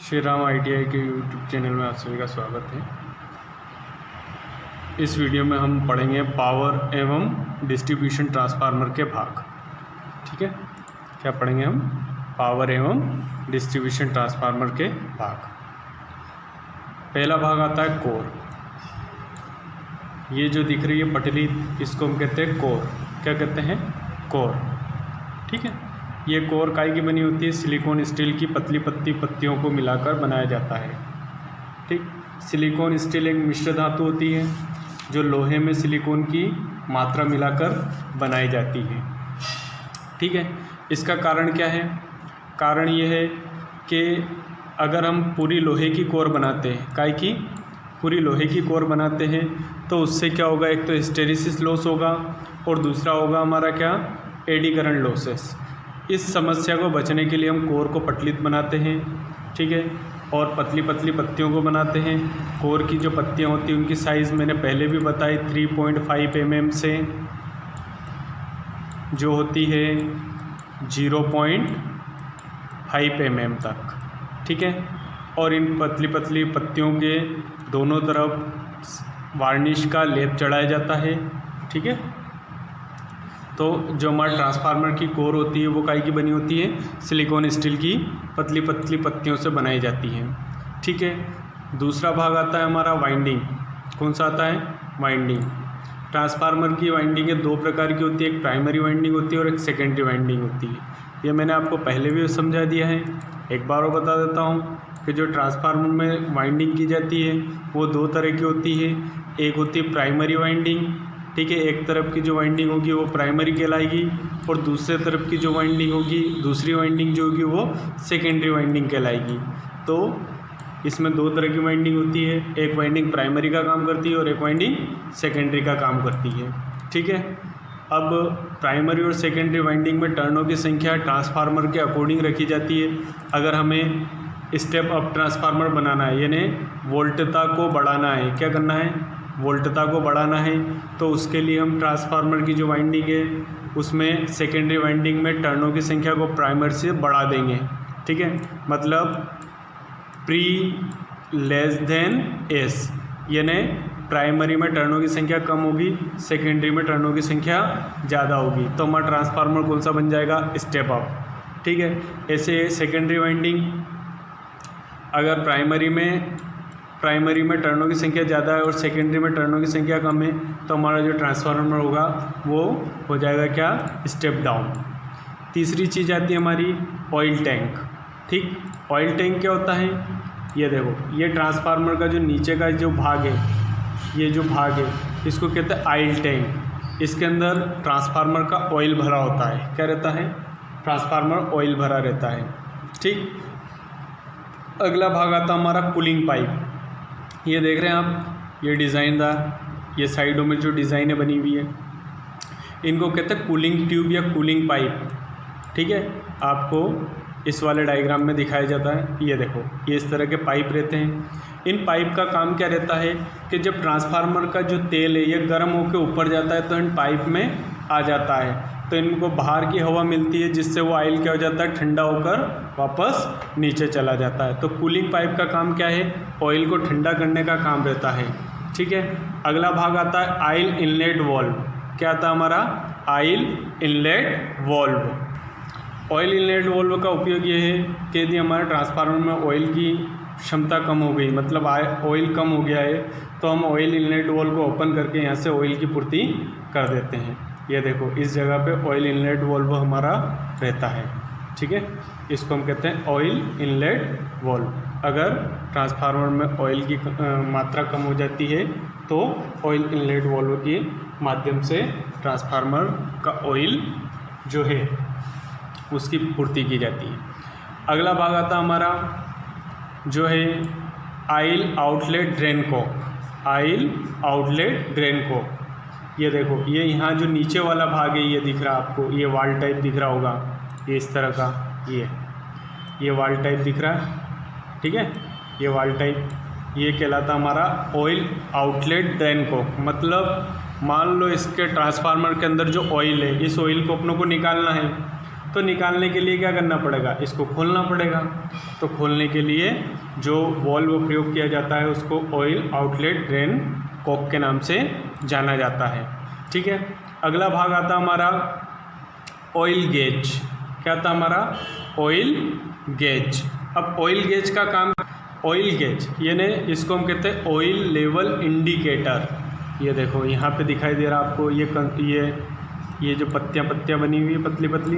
Shri Ram ITI के YouTube channel में आप सभी का स्वागत है। इस वीडियो में हम पढ़ेंगे पावर एवं डिस्ट्रीब्यूशन ट्रांसफार्मर के भाग। ठीक है, क्या पढ़ेंगे हम? पावर एवं डिस्ट्रीब्यूशन ट्रांसफार्मर के भाग। पहला भाग आता है कोर। ये जो दिख रही है पटली, इसको हम कहते हैं कोर। क्या कहते हैं? कोर। ठीक है, ये कोर काई की बनी होती है? सिलिकॉन स्टील की पतली पत्तियों को मिलाकर बनाया जाता है। ठीक, सिलिकॉन स्टील एक मिश्र धातु होती है जो लोहे में सिलिकॉन की मात्रा मिलाकर बनाई जाती है। ठीक है, इसका कारण क्या है? कारण ये है कि अगर हम पूरी लोहे की कोर बनाते हैं, काई की पूरी लोहे की कोर बनाते हैं, तो उससे क्या होगा? एक तो हिस्टेरिसिस लॉस होगा और दूसरा होगा हमारा क्या? Eddy current losses. इस समस्या को बचने के लिए हम कोर को पटलित बनाते हैं। ठीक है, और पतली पत्तियों को बनाते हैं। कोर की जो पत्तियां होती हैं उनकी साइज़ मैंने पहले भी बताई, 3.5 mm से जो होती है 0.5 mm तक। ठीक है, और इन पतली पत्तियों के दोनों तरफ वार्निश का लेप चढ़ाया जाता है। ठीक है, तो जो हमारे ट्रांसफार्मर की कोर होती है वो काई की बनी होती है? सिलिकॉन स्टील की पतली पत्तियों से बनाई जाती है। ठीक है, दूसरा भाग आता है हमारा वाइंडिंग। कौन सा आता है? वाइंडिंग। ट्रांसफार्मर की वाइंडिंग दो प्रकार की होती है, एक प्राइमरी वाइंडिंग होती है और एक सेकेंडरी वाइंडिंग होती है। ये मैंने आपको पहले भी समझा दिया है, एक बार और बता देता हूँ कि जो ट्रांसफार्मर में वाइंडिंग की जाती है वो दो तरह की होती है। एक होती है प्राइमरी वाइंडिंग। ठीक है, एक तरफ की जो वाइंडिंग होगी वो प्राइमरी कहलाएगी और दूसरे तरफ की जो वाइंडिंग होगी, दूसरी वाइंडिंग जो होगी वो सेकेंडरी वाइंडिंग कहलाएगी। तो इसमें दो तरह की वाइंडिंग होती है, एक वाइंडिंग प्राइमरी का काम करती है और एक वाइंडिंग सेकेंडरी का काम करती है। ठीक है, अब प्राइमरी और सेकेंडरी वाइंडिंग में टर्नों की संख्या ट्रांसफार्मर के अकॉर्डिंग रखी जाती है। अगर हमें स्टेप अप ट्रांसफार्मर बनाना है, यानी वोल्टता को बढ़ाना है, क्या करना है? वोल्टता को बढ़ाना है, तो उसके लिए हम ट्रांसफार्मर की जो वाइंडिंग है उसमें सेकेंडरी वाइंडिंग में टर्नों की संख्या को प्राइमरी से बढ़ा देंगे। ठीक है, मतलब प्री लेस देन एस, यानी प्राइमरी में टर्नों की संख्या कम होगी, सेकेंडरी में टर्नों की संख्या ज़्यादा होगी, तो हमारा ट्रांसफार्मर कौन सा बन जाएगा? Step up. ठीक है, ऐसे सेकेंडरी वाइंडिंग अगर प्राइमरी में टर्नों की संख्या ज़्यादा है और सेकेंडरी में टर्नों की संख्या कम है, तो हमारा जो ट्रांसफार्मर होगा वो हो जाएगा क्या? Step down. तीसरी चीज़ आती है हमारी ऑयल टैंक। ठीक, ऑयल टैंक क्या होता है? ये देखो, ये ट्रांसफार्मर का जो नीचे का जो भाग है, ये जो भाग है इसको कहते हैं ऑयल टैंक। इसके अंदर ट्रांसफार्मर का ऑयल भरा होता है। क्या रहता है? ट्रांसफार्मर ऑयल भरा रहता है। ठीक, अगला भाग आता है हमारा कूलिंग पाइप। ये देख रहे हैं आप, ये डिज़ाइनदार, ये साइडों में जो डिज़ाइनें बनी हुई है इनको कहते हैं कूलिंग ट्यूब या कूलिंग पाइप। ठीक है, आपको इस वाले डायग्राम में दिखाया जाता है। ये देखो, ये इस तरह के पाइप रहते हैं। इन पाइप का काम क्या रहता है कि जब ट्रांसफार्मर का जो तेल है ये गर्म होकर ऊपर जाता है तो इन पाइप में आ जाता है, तो इनको बाहर की हवा मिलती है जिससे वो ऑयल क्या हो जाता है? ठंडा होकर वापस नीचे चला जाता है। तो कूलिंग पाइप का काम क्या है? ऑयल को ठंडा करने का काम रहता है। ठीक है, अगला भाग आता है ऑयल इनलेट वाल्व। क्या आता है हमारा? Oil inlet valve. Oil inlet valve का उपयोग ये है कि यदि हमारे ट्रांसफार्मर में ऑयल की क्षमता कम हो गई, मतलब ऑयल कम हो गया है, तो हम ऑयल इनलेट वाल्व को ओपन करके यहाँ से ऑयल की पूर्ति कर देते हैं। ये देखो, इस जगह पे ऑयल इनलेट वाल्व हमारा रहता है। ठीक है, इसको हम कहते हैं ऑयल इनलेट वाल्व। अगर ट्रांसफार्मर में ऑयल की मात्रा कम हो जाती है तो ऑयल इनलेट वाल्व के माध्यम से ट्रांसफार्मर का ऑयल जो है उसकी पूर्ति की जाती है। अगला भाग आता हमारा जो है oil outlet drain cock. Oil outlet drain cock, ये देखो, ये यहाँ जो नीचे वाला भाग है ये दिख रहा है आपको, ये वाल टाइप दिख रहा होगा, ये इस तरह का, ये वाल टाइप दिख रहा है। ठीक है, ये वाल टाइप, ये कहलाता हमारा ऑयल आउटलेट ड्रेन कॉक। मतलब मान लो इसके ट्रांसफार्मर के अंदर जो ऑयल है, इस ऑयल को अपनों को निकालना है, तो निकालने के लिए क्या करना पड़ेगा, इसको खोलना पड़ेगा। तो खोलने के लिए जो वाल्व प्रयोग किया जाता है उसको ऑयल आउटलेट ड्रेन कॉक के नाम से जाना जाता है। ठीक है, अगला भाग आता हमारा ऑयल गेज। क्या था हमारा, ऑयल गेज। अब ऑयल गेज का काम, ऑयल गेज यानी इसको हम कहते हैं ऑयल लेवल इंडिकेटर। ये देखो यहाँ पे दिखाई दे रहा आपको, ये जो पत्तियाँ बनी हुई है पतली पतली,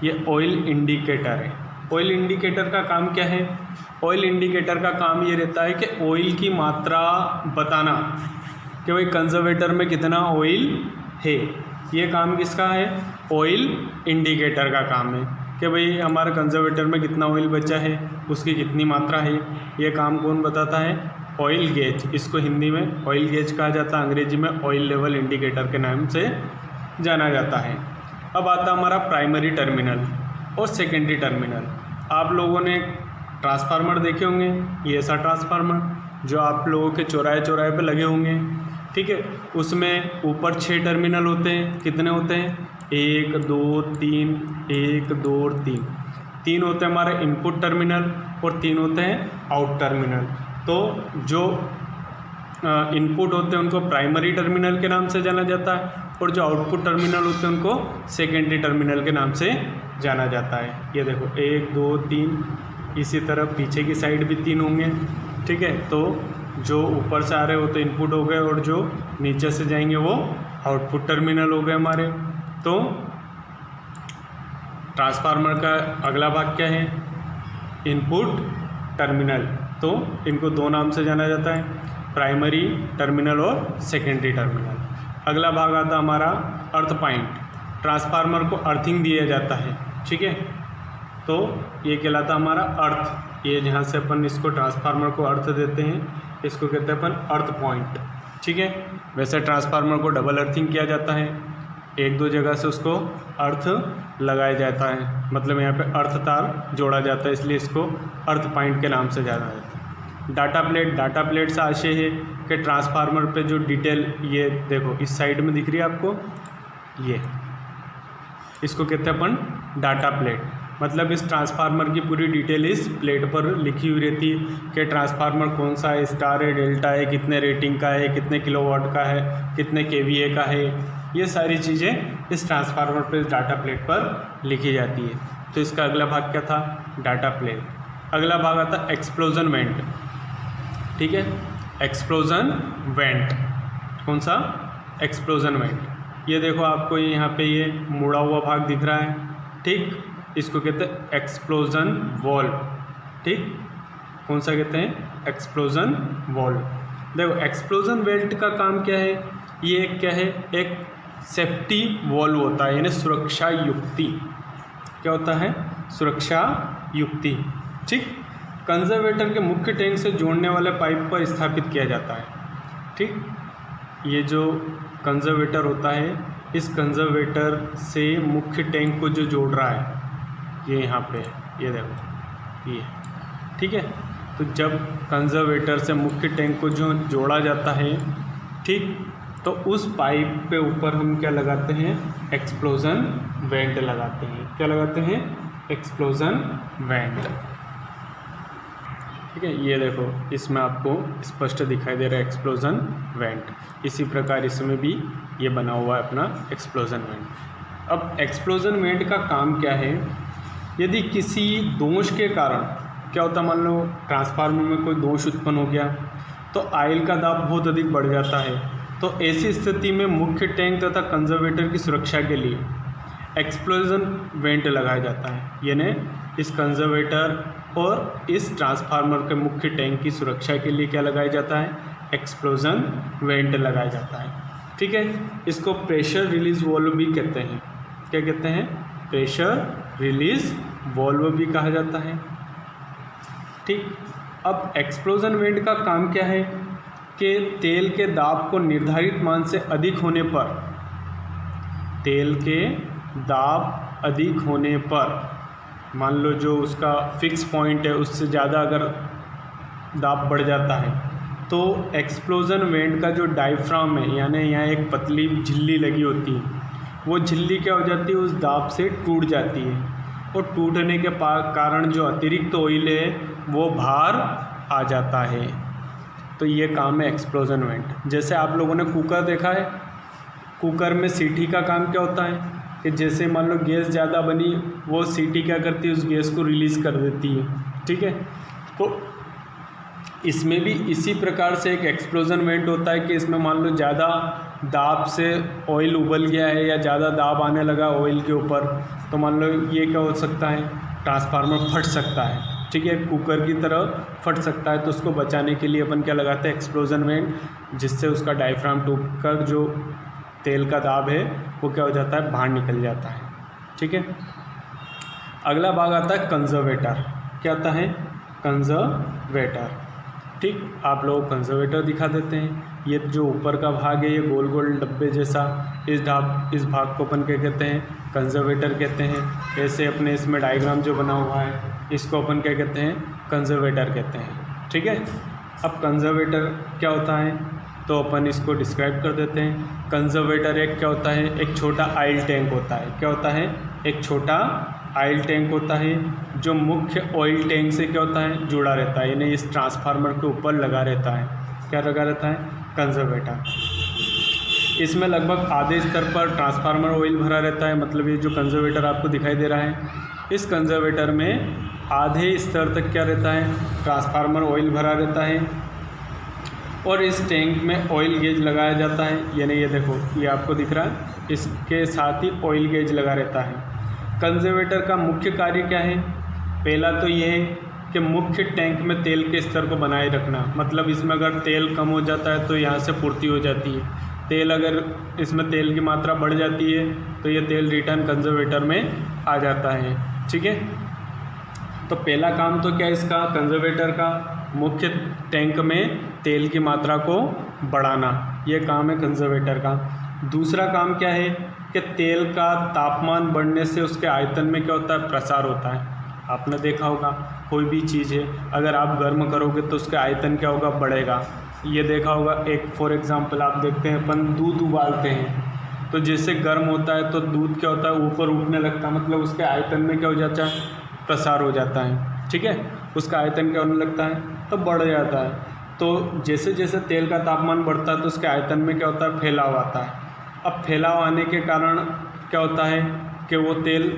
ये ऑयल इंडिकेटर है। ऑयल इंडिकेटर का काम क्या है, ऑयल इंडिकेटर का काम ये रहता है कि ऑयल की मात्रा बताना कि भाई कंजर्वेटर में कितना ऑयल है। ये काम किसका है, ऑयल इंडिकेटर का काम है कि भाई हमारे कंजर्वेटर में कितना ऑयल बचा है, उसकी कितनी मात्रा है। ये काम कौन बताता है, ऑयल गेज। इसको हिंदी में ऑयल गेज कहा जाता है, अंग्रेजी में ऑयल लेवल इंडिकेटर के नाम से जाना जाता है। अब आता हमारा प्राइमरी टर्मिनल और सेकेंडरी टर्मिनल। आप लोगों ने ट्रांसफार्मर देखे होंगे, ये ऐसा ट्रांसफार्मर जो आप लोगों के चौराहे चौराहे पे लगे होंगे। ठीक है, उसमें ऊपर 6 टर्मिनल होते हैं। कितने होते हैं, 1 2 3, 1 2 और 3। 3 होते हैं हमारे इनपुट टर्मिनल और 3 होते हैं आउट टर्मिनल। तो जो इनपुट होते हैं उनको प्राइमरी टर्मिनल के नाम से जाना जाता है और जो आउटपुट टर्मिनल होते हैं उनको सेकेंडरी टर्मिनल के नाम से जाना जाता है। ये देखो 1 2 3, इसी तरह पीछे की साइड भी 3 होंगे। ठीक है, तो जो ऊपर से आ रहे हो तो इनपुट हो गए और जो नीचे से जाएंगे वो आउटपुट टर्मिनल हो गए हमारे। तो ट्रांसफार्मर का अगला भाग क्या है, इनपुट टर्मिनल। तो इनको 2 नाम से जाना जाता है, प्राइमरी टर्मिनल और सेकेंडरी टर्मिनल। अगला भाग आता हमारा अर्थ पॉइंट। ट्रांसफार्मर को अर्थिंग दिया जाता है। ठीक है, तो ये कहलाता हमारा अर्थ। ये जहाँ से अपन इसको ट्रांसफार्मर को अर्थ देते हैं इसको कहते हैं अपन अर्थ पॉइंट। ठीक है, वैसे ट्रांसफार्मर को डबल अर्थिंग किया जाता है, 1-2 जगह से उसको अर्थ लगाया जाता है, मतलब यहाँ पे अर्थ तार जोड़ा जाता है, इसलिए इसको अर्थ पॉइंट के नाम से जाना जाता है। डाटा प्लेट से आशय है कि ट्रांसफार्मर पे जो डिटेल, ये देखो इस साइड में दिख रही है आपको, ये इसको कहते हैं अपन डाटा प्लेट। मतलब इस ट्रांसफार्मर की पूरी डिटेल इस प्लेट पर लिखी हुई रहती है कि ट्रांसफार्मर कौन सा है, स्टार है, डेल्टा है, कितने रेटिंग का है, कितने किलोवाट का है, कितने केवीए का है। ये सारी चीज़ें इस ट्रांसफार्मर पर इस डाटा प्लेट पर लिखी जाती है। तो इसका अगला भाग क्या था, डाटा प्लेट। अगला भाग आता एक्सप्लोजन वेंट। ठीक है, एक्सप्लोजन वेंट, कौन सा, एक्सप्लोजन वेंट। ये देखो आपको यहाँ पे ये मुड़ा हुआ भाग दिख रहा है। ठीक, इसको कहते हैं एक्सप्लोजन वॉल्व। ठीक, कौन सा कहते हैं, एक्सप्लोजन वॉल्व। देखो एक्सप्लोजन वेंट का काम क्या है, ये एक क्या है, एक सेफ्टी वॉल्व होता है, यानी सुरक्षा युक्ति। क्या होता है, सुरक्षा युक्ति। ठीक, कंजर्वेटर के मुख्य टैंक से जोड़ने वाले पाइप पर स्थापित किया जाता है। ठीक, ये जो कंजर्वेटर होता है, इस कंजर्वेटर से मुख्य टैंक को जो जोड़ रहा है, ये यहाँ पे ये देखो ये। ठीक है, तो जब कंजर्वेटर से मुख्य टैंक को जो जोड़ा जाता है, ठीक, तो उस पाइप पे ऊपर हम क्या लगाते हैं, एक्सप्लोजन वेंट लगाते हैं। क्या लगाते हैं, एक्सप्लोजन वेंट। ठीक है, ये देखो इसमें आपको स्पष्ट दिखाई दे रहा है एक्सप्लोजन वेंट। इसी प्रकार इसमें भी ये बना हुआ है अपना एक्सप्लोजन वेंट। अब एक्सप्लोजन वेंट का काम क्या है, यदि किसी दोष के कारण, क्या होता है, मान लो ट्रांसफार्मर में कोई दोष उत्पन्न हो गया तो ऑयल का दाब बहुत अधिक बढ़ जाता है। तो ऐसी स्थिति में मुख्य टैंक तथा कंजर्वेटर की सुरक्षा के लिए एक्सप्लोजन वेंट लगाया जाता है, यानी इस कंजर्वेटर और इस ट्रांसफार्मर के मुख्य टैंक की सुरक्षा के लिए क्या लगाया जाता है, एक्सप्लोजन वेंट लगाया जाता है। ठीक है, इसको प्रेशर रिलीज वॉल्व भी कहते हैं। क्या कहते हैं, प्रेशर रिलीज वॉल्व भी कहा जाता है। ठीक, अब एक्सप्लोजन वेंट का काम क्या है कि तेल के दाब को निर्धारित मान से अधिक होने पर, तेल के दाब अधिक होने पर, मान लो जो उसका फिक्स पॉइंट है उससे ज़्यादा अगर दाब बढ़ जाता है तो एक्सप्लोजन वेंट का जो डायफ्राम है, यानी यहाँ एक पतली झिल्ली लगी होती है, वो झिल्ली क्या हो जाती है, उस दाब से टूट जाती है, और टूटने के कारण जो अतिरिक्त ऑयल है वो बाहर आ जाता है। तो ये काम है एक्सप्लोजन वेंट। जैसे आप लोगों ने कुकर देखा है, कुकर में सीटी का काम क्या होता है कि जैसे मान लो गैस ज़्यादा बनी, वो सीटी क्या करती है, उस गैस को रिलीज़ कर देती है, ठीक है। तो इसमें भी इसी प्रकार से एक एक्सप्लोजन वेंट होता है कि इसमें मान लो ज़्यादा दाब से ऑयल उबल गया है या ज़्यादा दाब आने लगा ऑयल के ऊपर, तो मान लो ये क्या हो सकता है, ट्रांसफार्मर फट सकता है, ठीक है, कुकर की तरह फट सकता है। तो उसको बचाने के लिए अपन क्या लगाते हैं, एक्सप्लोजन वेंट, जिससे उसका डायफ्राम टूट कर जो तेल का दाब है वो क्या हो जाता है, बाहर निकल जाता है, ठीक है। अगला भाग आता है कंजर्वेटर। क्या आता है, कंजर्वेटर, ठीक। आप लोग कंजर्वेटर दिखा देते हैं। ये जो ऊपर का भाग है, ये गोल गोल डब्बे जैसा, इस भाग को अपन क्या कहते हैं, कंजर्वेटर कहते हैं। ऐसे अपने इसमें डायग्राम जो बना हुआ है, इसको अपन क्या कहते हैं, कंजर्वेटर कहते हैं, ठीक है। अब कंजर्वेटर क्या होता है, तो अपन इसको डिस्क्राइब कर देते हैं। कंजर्वेटर एक क्या होता है, एक छोटा ऑयल टैंक होता है। क्या होता है, एक छोटा ऑयल टैंक होता है जो मुख्य ऑयल टैंक से क्या होता है, जुड़ा रहता है, यानी इस ट्रांसफार्मर के ऊपर लगा रहता है। क्या लगा रहता है, कंजर्वेटर। इसमें लगभग आधे स्तर पर ट्रांसफार्मर ऑयल भरा रहता है। मतलब ये जो कंजर्वेटर आपको दिखाई दे रहा है, इस कंजर्वेटर में आधे स्तर तक क्या रहता है, ट्रांसफार्मर ऑयल भरा रहता है, और इस टैंक में ऑयल गेज लगाया जाता है। यानी ये देखो, ये आपको दिख रहा है, इसके साथ ही ऑयल गेज लगा रहता है। कंजर्वेटर का मुख्य कार्य क्या है, पहला तो ये है कि मुख्य टैंक में तेल के स्तर को बनाए रखना। मतलब इसमें अगर तेल कम हो जाता है तो यहाँ से पूर्ति हो जाती है, तेल अगर इसमें तेल की मात्रा बढ़ जाती है तो ये तेल रिटर्न कंजर्वेटर में आ जाता है, ठीक है। तो पहला काम तो क्या है इसका, कंजर्वेटर का, मुख्य टैंक में तेल की मात्रा को बढ़ाना, ये काम है कंजर्वेटर का। दूसरा काम क्या है कि तेल का तापमान बढ़ने से उसके आयतन में क्या होता है, प्रसार होता है। आपने देखा होगा कोई भी चीज़ है, अगर आप गर्म करोगे तो उसका आयतन क्या होगा, बढ़ेगा। ये देखा होगा, एक फॉर एग्जांपल आप देखते हैं, अपन दूध उबालते हैं तो जैसे गर्म होता है तो दूध क्या होता है, ऊपर उठने लगता है, मतलब उसके आयतन में क्या हो जाता है, प्रसार हो जाता है, ठीक है। उसका आयतन क्या होने लगता है, तो बढ़ जाता है। तो जैसे जैसे तेल का तापमान बढ़ता है तो उसके आयतन में क्या होता है, फैलाव आता है। अब फैलाव आने के कारण क्या होता है कि वो तेल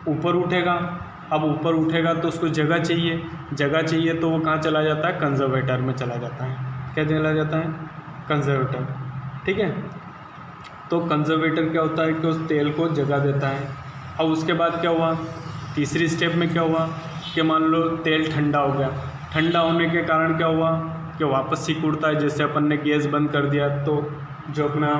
ऊपर उठेगा। अब ऊपर उठेगा तो उसको जगह चाहिए, जगह चाहिए तो वो कहाँ चला जाता है, कंजर्वेटर में चला जाता है। क्या चला जाता है, कंजर्वेटर, ठीक है। तो कंजर्वेटर क्या होता है कि उस तेल को जगह देता है। अब उसके बाद क्या हुआ, तीसरी स्टेप में क्या हुआ कि मान लो तेल ठंडा हो गया, ठंडा होने के कारण क्या हुआ कि वापस सिक उड़ता है। जैसे अपन ने गैस बंद कर दिया तो जो अपना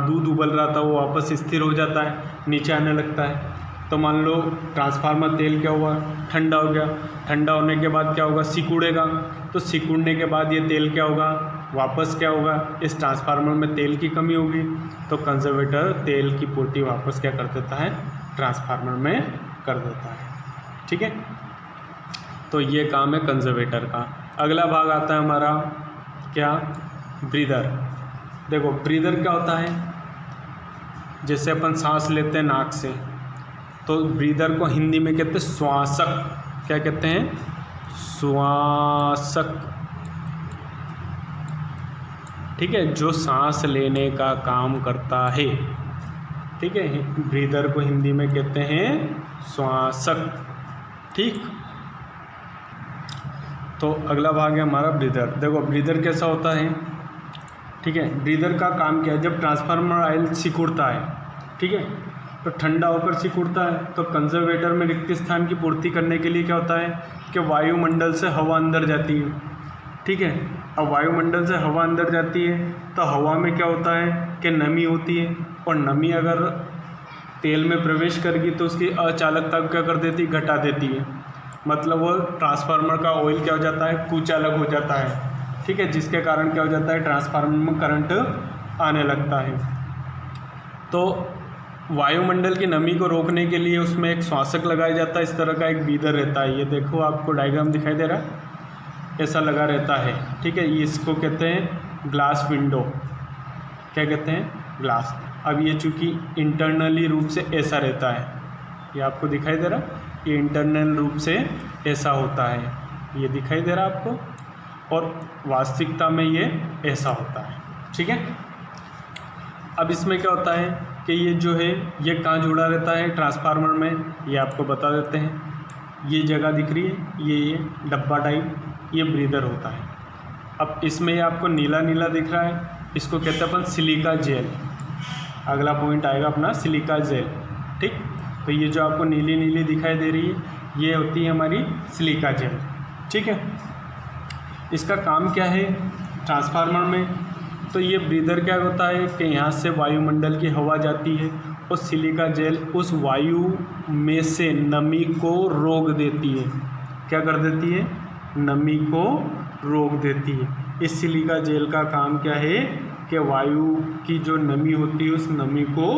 दूध उबल रहा था वो वापस स्थिर हो जाता है, नीचे आने लगता है। तो मान लो ट्रांसफार्मर तेल क्या हुआ, ठंडा हो गया, ठंडा होने के बाद क्या होगा, सिक उड़ेगा। तो सिक उड़ने के बाद ये तेल क्या होगा, वापस क्या होगा, इस ट्रांसफार्मर में तेल की कमी होगी तो कंजर्वेटर तेल की पूर्ति वापस क्या कर देता है, ट्रांसफार्मर में कर देता है, ठीक है। तो ये काम है कंजर्वेटर का। अगला भाग आता है हमारा क्या, ब्रीदर। देखो ब्रीदर क्या होता है, जैसे अपन सांस लेते हैं नाक से, तो ब्रीदर को हिंदी में कहते हैं श्वासक। क्या कहते हैं, श्वासक, ठीक है, जो सांस लेने का काम करता है, ठीक है। ब्रीदर को हिंदी में कहते हैं श्वासक, ठीक। तो अगला भाग है हमारा ब्रीदर। देखो ब्रीदर कैसा होता है, ठीक है। ब्रीदर का काम क्या है, जब ट्रांसफार्मर ऑयल सिकुड़ता है, ठीक है, तो ठंडा होकर सिकुड़ता है, तो कंजर्वेटर में रिक्त स्थान की पूर्ति करने के लिए क्या होता है कि वायुमंडल से हवा अंदर जाती है, ठीक है। अब वायुमंडल से हवा अंदर जाती है तो हवा में क्या होता है कि नमी होती है, और नमी अगर तेल में प्रवेश करेगी तो उसकी अचालकता क्या कर देती, घटा देती है। मतलब वो ट्रांसफार्मर का ऑयल क्या हो जाता है, कुचालक हो जाता है, ठीक है, जिसके कारण क्या हो जाता है, ट्रांसफार्मर में करंट आने लगता है। तो वायुमंडल की नमी को रोकने के लिए उसमें एक श्वासक लगाया जाता है, इस तरह का एक बीदर रहता है। ये देखो आपको डायग्राम दिखाई दे रहा है, ऐसा लगा रहता है, ठीक है। इसको कहते हैं ग्लास विंडो। क्या कहते हैं, ग्लास। अब ये चूँकि इंटरनली रूप से ऐसा रहता है, ये आपको दिखाई दे रहा, ये इंटरनल रूप से ऐसा होता है, ये दिखाई दे रहा आपको, और वास्तविकता में ये ऐसा होता है। ठीक है, अब इसमें क्या होता है कि ये जो है ये कहाँ जुड़ा रहता है ट्रांसफार्मर में, ये आपको बता देते हैं। ये जगह दिख रही है, ये डब्बा टाइप, ये ब्रीदर होता है। अब इसमें ये आपको नीला नीला दिख रहा है, इसको कहते हैं अपन सिलिका जेल। अगला पॉइंट आएगा अपना सिलिका जेल। ठीक, तो ये जो आपको नीली नीली दिखाई दे रही है, ये होती है हमारी सिलिका जेल। ठीक है, इसका काम क्या है ट्रांसफार्मर में, तो ये ब्रीदर क्या होता है कि यहाँ से वायुमंडल की हवा जाती है और सिलिका जेल उस वायु में से नमी को रोक देती है। क्या कर देती है? नमी को रोक देती है। इस सिलिका जेल का काम क्या है कि वायु की जो नमी होती है उस नमी को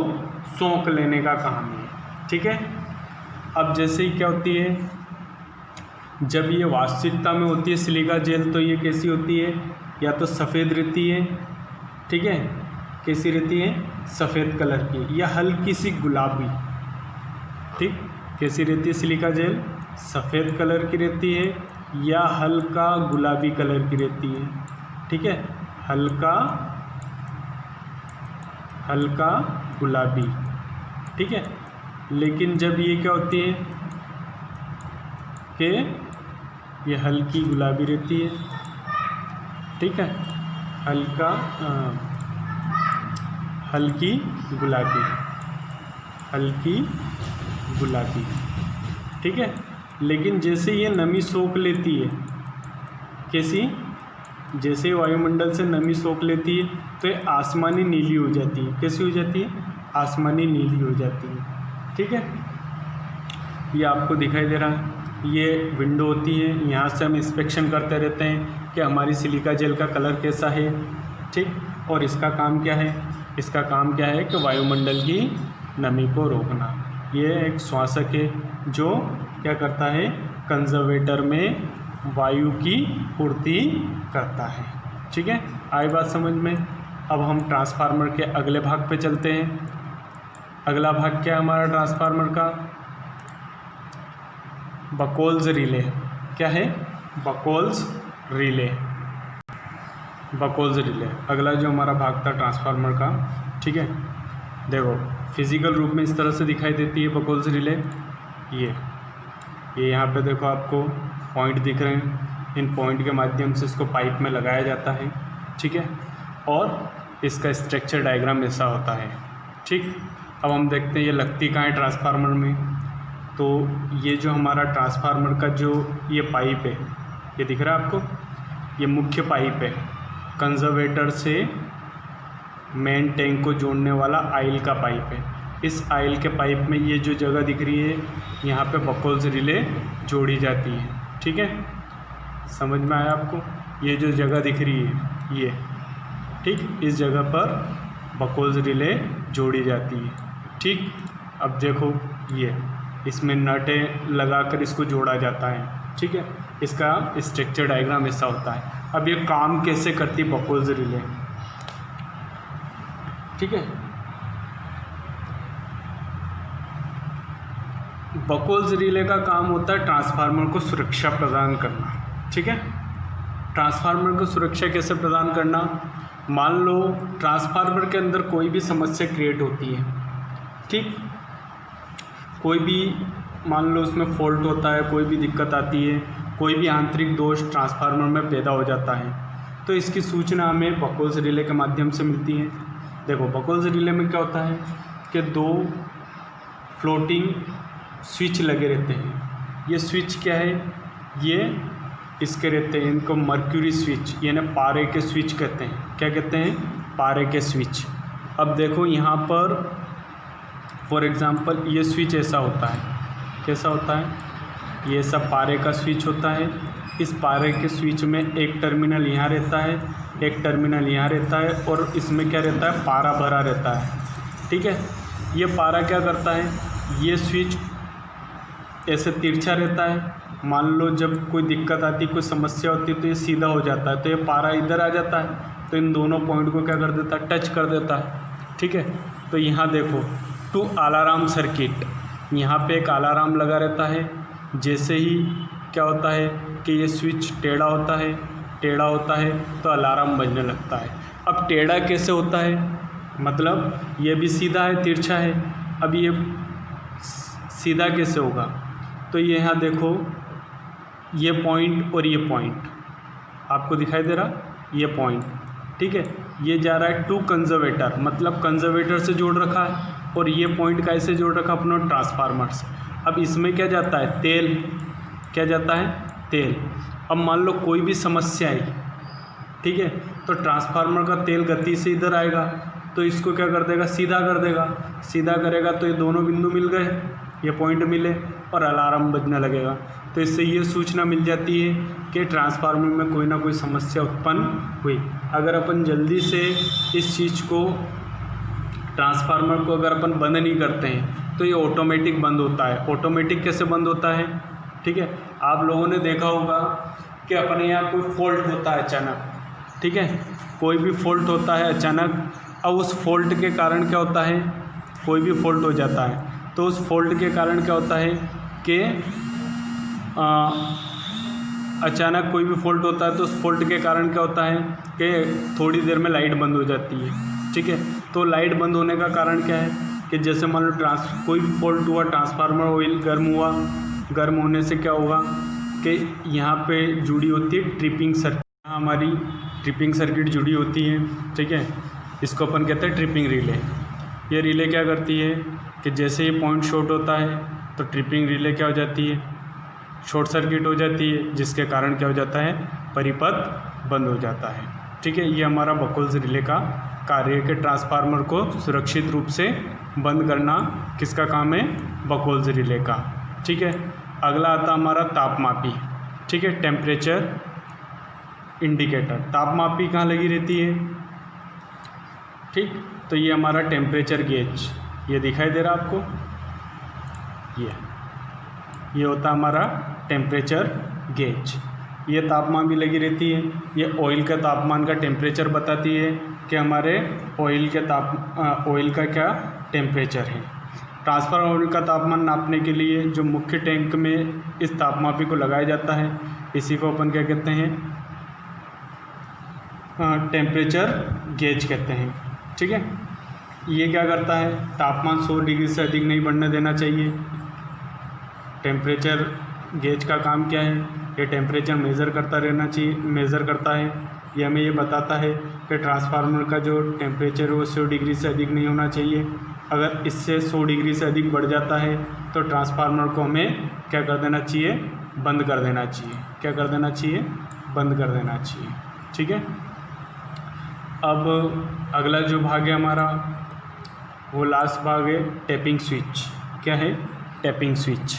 सोख लेने का काम है। ठीक है, अब जैसे ही क्या होती है, जब ये वास्तविकता में होती है सिलिका जेल, तो ये कैसी होती है? या तो सफ़ेद रहती है, ठीक है, कैसी रहती है? सफ़ेद कलर की, या हल्की सी गुलाबी। ठीक, कैसी रहती है सिलिका जेल? सफ़ेद कलर की रहती है या हल्का गुलाबी कलर की रहती है। ठीक है, हल्का गुलाबी। ठीक है, लेकिन जब ये क्या होती है कि ये हल्की गुलाबी रहती है। ठीक है, हल्की गुलाबी। ठीक है, लेकिन जैसे ये नमी सोख लेती है, कैसी? जैसे वायुमंडल से नमी सोख लेती है तो ये आसमानी नीली हो जाती है। कैसी हो जाती है? आसमानी नीली हो जाती है। ठीक है, ये आपको दिखाई दे रहा है, ये विंडो होती है, यहाँ से हम इंस्पेक्शन करते रहते हैं कि हमारी सिलिका जेल का कलर कैसा है। ठीक, और इसका काम क्या है? इसका काम क्या है कि वायुमंडल की नमी को रोकना। ये एक श्वासक है जो क्या करता है? कंजर्वेटर में वायु की पूर्ति करता है। ठीक है, आई बात समझ में? अब हम ट्रांसफार्मर के अगले भाग पे चलते हैं। अगला भाग क्या है हमारा ट्रांसफार्मर का? बकोल्स रिले। क्या है? बकोल्स रिले। अगला जो हमारा भाग था ट्रांसफार्मर का। ठीक है, देखो फिजिकल रूप में इस तरह से दिखाई देती है बकोल्स रिले। ये यहाँ पे देखो आपको पॉइंट दिख रहे हैं, इन पॉइंट के माध्यम से इसको पाइप में लगाया जाता है। ठीक है, और इसका स्ट्रक्चर डायग्राम ऐसा होता है। ठीक, अब हम देखते हैं ये लगती कहाँ है ट्रांसफार्मर में। तो ये जो हमारा ट्रांसफार्मर का जो ये पाइप है, ये दिख रहा है आपको, ये मुख्य पाइप है, कंजर्वेटर से मेन टैंक को जोड़ने वाला आयल का पाइप है। इस आयल के पाइप में ये जो जगह दिख रही है, यहाँ पे बकोल्स रिले जोड़ी जाती है। ठीक है, समझ में आया आपको? ये जो जगह दिख रही है ये, ठीक, इस जगह पर बकोल्स रिले जोड़ी जाती है। ठीक, अब देखो ये इसमें नटें लगाकर इसको जोड़ा जाता है। ठीक है, इसका स्ट्रक्चर डायग्राम ऐसा होता है। अब ये काम कैसे करती बकोल्स रिले? ठीक है, बकोल्स रिले का काम होता है ट्रांसफार्मर को सुरक्षा प्रदान करना। ठीक है, ट्रांसफार्मर को सुरक्षा कैसे प्रदान करना? मान लो ट्रांसफार्मर के अंदर कोई भी समस्या क्रिएट होती है। ठीक, कोई भी मान लो उसमें फॉल्ट होता है, कोई भी दिक्कत आती है, कोई भी आंतरिक दोष ट्रांसफार्मर में पैदा हो जाता है, तो इसकी सूचना हमें बकोल्स रिले के माध्यम से मिलती है। देखो बकोल्स रिले में क्या होता है कि दो फ्लोटिंग स्विच लगे रहते हैं। ये स्विच क्या है? ये इसके रहते हैं, इनको मर्क्यूरी स्विच यानी पारे के स्विच कहते हैं। क्या कहते हैं? पारे के स्विच। अब देखो यहाँ पर फॉर एग्ज़ाम्पल ये स्विच ऐसा होता है। कैसा होता है? ये सब पारे का स्विच होता है। इस पारे के स्विच में एक टर्मिनल यहाँ रहता है, एक टर्मिनल यहाँ रहता है, और इसमें क्या रहता है? पारा भरा रहता है। ठीक है, ये पारा क्या करता है? ये स्विच ऐसे तिरछा रहता है। मान लो जब कोई दिक्कत आती, कोई समस्या होती, तो ये सीधा हो जाता है, तो ये पारा इधर आ जाता है, तो इन दोनों पॉइंट को क्या कर देता है? टच कर देता है। ठीक है, तो यहाँ देखो टू अलार्म सर्किट, यहाँ पे एक अलार्म लगा रहता है। जैसे ही क्या होता है कि ये स्विच टेढ़ा होता है तो अलार्म बजने लगता है। अब टेढ़ा कैसे होता है, मतलब ये भी सीधा है, तिरछा है। अब ये सीधा कैसे होगा, तो ये यहाँ देखो ये पॉइंट और ये पॉइंट आपको दिखाई दे रहा, ये पॉइंट, ठीक है। ये जा रहा है टू कंजर्वेटर, मतलब कंजर्वेटर से जोड़ रखा है, और ये पॉइंट कैसे जोड़ रखा अपना ट्रांसफार्मर से। अब इसमें क्या जाता है, तेल, क्या जाता है, तेल। अब मान लो कोई भी समस्या आई, ठीक है, तो ट्रांसफार्मर का तेल गति से इधर आएगा, तो इसको क्या कर देगा, सीधा कर देगा। सीधा करेगा तो ये दोनों बिंदु मिल गए, ये पॉइंट मिले और अलार्म बजने लगेगा। तो इससे ये सूचना मिल जाती है कि ट्रांसफार्मर में कोई ना कोई समस्या उत्पन्न हुई। अगर अपन जल्दी से इस चीज़ को, ट्रांसफार्मर को अगर अपन बंद नहीं करते हैं तो ये ऑटोमेटिक बंद होता है। ऑटोमेटिक कैसे बंद होता है, ठीक है। आप लोगों ने देखा होगा कि अपने यहाँ कोई फॉल्ट होता है अचानक, ठीक है, कोई भी फॉल्ट होता है अचानक। अब उस फॉल्ट के कारण क्या होता है, कोई भी फॉल्ट हो जाता है, तो उस फॉल्ट के कारण क्या होता है कि अचानक कोई भी फॉल्ट होता है तो उस फॉल्ट के कारण क्या होता है कि थोड़ी देर में लाइट बंद हो जाती है, ठीक है। तो लाइट बंद होने का कारण क्या है कि जैसे मान लो कोई भी फॉल्ट हुआ, ट्रांसफार्मर ऑयल गर्म हुआ, गर्म होने से क्या होगा कि यहाँ पे जुड़ी होती है ट्रिपिंग सर्किट, हमारी ट्रिपिंग सर्किट जुड़ी होती है, ठीक है। इसको अपन कहते हैं ट्रिपिंग रिले। ये रिले क्या करती है कि जैसे ये पॉइंट शॉर्ट होता है तो ट्रिपिंग रिले क्या हो जाती है, शॉर्ट सर्किट हो जाती है, जिसके कारण क्या हो जाता है, परिपथ बंद हो जाता है, ठीक है। ये हमारा बकोल्स रिले का कार्य है कि ट्रांसफार्मर को सुरक्षित रूप से बंद करना किसका काम है, बकोल्स रिले का, ठीक है। अगला आता हमारा तापमापी, ठीक है, टेम्परेचर इंडिकेटर। तापमापी कहाँ लगी रहती है, ठीक, तो ये हमारा टेम्परेचर गेज, ये दिखाई दे रहा आपको, ये होता हमारा टेम्परेचर गेज। ये तापमान भी लगी रहती है, ये ऑयल का तापमान का टेम्परेचर बताती है कि हमारे ऑयल का क्या टेम्परेचर है। ट्रांसफार्मर ऑयल का तापमान नापने के लिए जो मुख्य टैंक में इस तापमापी को लगाया जाता है, इसी को अपन क्या कहते हैं, टेम्परेचर गेज कहते हैं, ठीक है। ये क्या करता है, तापमान 100 डिग्री से अधिक नहीं बढ़ने देना चाहिए। टेम्परेचर गेज का काम क्या है, ये टेम्परेचर मेज़र करता रहना चाहिए, मेज़र करता है। ये हमें ये बताता है कि ट्रांसफार्मर का जो टेम्परेचर है वो 100 डिग्री से अधिक नहीं होना चाहिए। अगर इससे 100 डिग्री से अधिक बढ़ जाता है तो ट्रांसफार्मर को हमें क्या कर देना चाहिए, बंद कर देना चाहिए। क्या कर देना चाहिए, बंद कर देना चाहिए, ठीक है। अब अगला जो भाग है हमारा, वो लास्ट भाग है टैपिंग स्विच। क्या है, टैपिंग स्विच।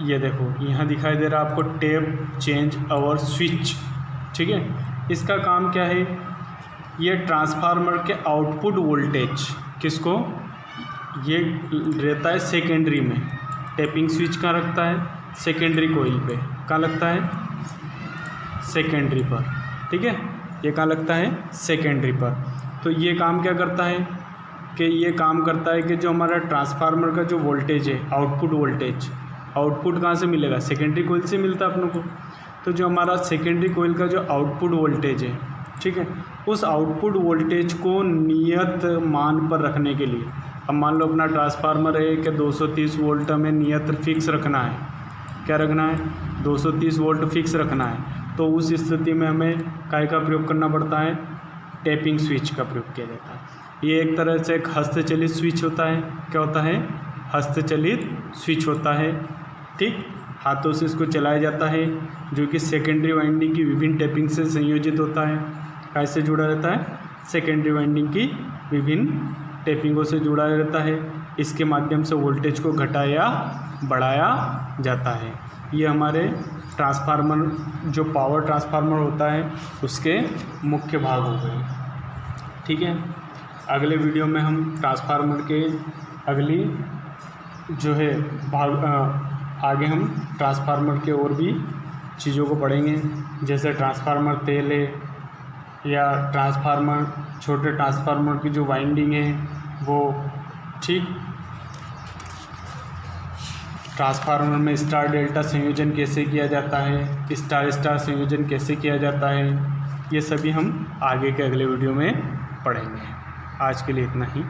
ये देखो यहाँ दिखाई दे रहा है आपको, टैप चेंज आवर स्विच, ठीक है। इसका काम क्या है, ये ट्रांसफार्मर के आउटपुट वोल्टेज किसको, ये रहता है सेकेंडरी में। टैपिंग स्विच कहाँ रखता है, सेकेंडरी कोइल पे। कहाँ लगता है, सेकेंडरी पर, ठीक है। ये कहाँ लगता है, सेकेंडरी पर। तो ये काम क्या करता है कि ये काम करता है कि जो हमारा ट्रांसफार्मर का जो वोल्टेज है, आउटपुट वोल्टेज, आउटपुट कहाँ से मिलेगा, सेकेंडरी कोइल से मिलता है अपनों को। तो जो हमारा सेकेंडरी कोइल का जो आउटपुट वोल्टेज है, ठीक है, उस आउटपुट वोल्टेज को नियत मान पर रखने के लिए, अब मान लो अपना ट्रांसफार्मर है कि 230 वोल्ट हमें नियत फिक्स रखना है। क्या रखना है, 230 वोल्ट फिक्स रखना है। तो उस स्थिति में हमें काय का प्रयोग करना पड़ता है, टैपिंग स्विच का प्रयोग किया जाता है। ये एक तरह से एक हस्तचलित स्विच होता है। क्या होता है, हस्तचलित स्विच होता है, ठीक। हाथों से इसको चलाया जाता है, जो कि सेकेंडरी वाइंडिंग की विभिन्न टैपिंग से संयोजित होता है। कैसे जुड़ा रहता है, सेकेंडरी वाइंडिंग की विभिन्न टैपिंगों से जुड़ा रहता है। इसके माध्यम से वोल्टेज को घटाया बढ़ाया जाता है। ये हमारे ट्रांसफार्मर, जो पावर ट्रांसफार्मर होता है, उसके मुख्य भाग हो गए, ठीक है। अगले वीडियो में हम ट्रांसफार्मर के अगली जो है भाग, आगे हम ट्रांसफार्मर के और भी चीज़ों को पढ़ेंगे, जैसे ट्रांसफार्मर तेल है, या ट्रांसफार्मर, छोटे ट्रांसफार्मर की जो वाइंडिंग है वो ठीक ट्रांसफार्मर में स्टार डेल्टा संयोजन कैसे किया जाता है, स्टार स्टार संयोजन कैसे किया जाता है, ये सभी हम आगे के अगले वीडियो में पढ़ेंगे। आज के लिए इतना ही।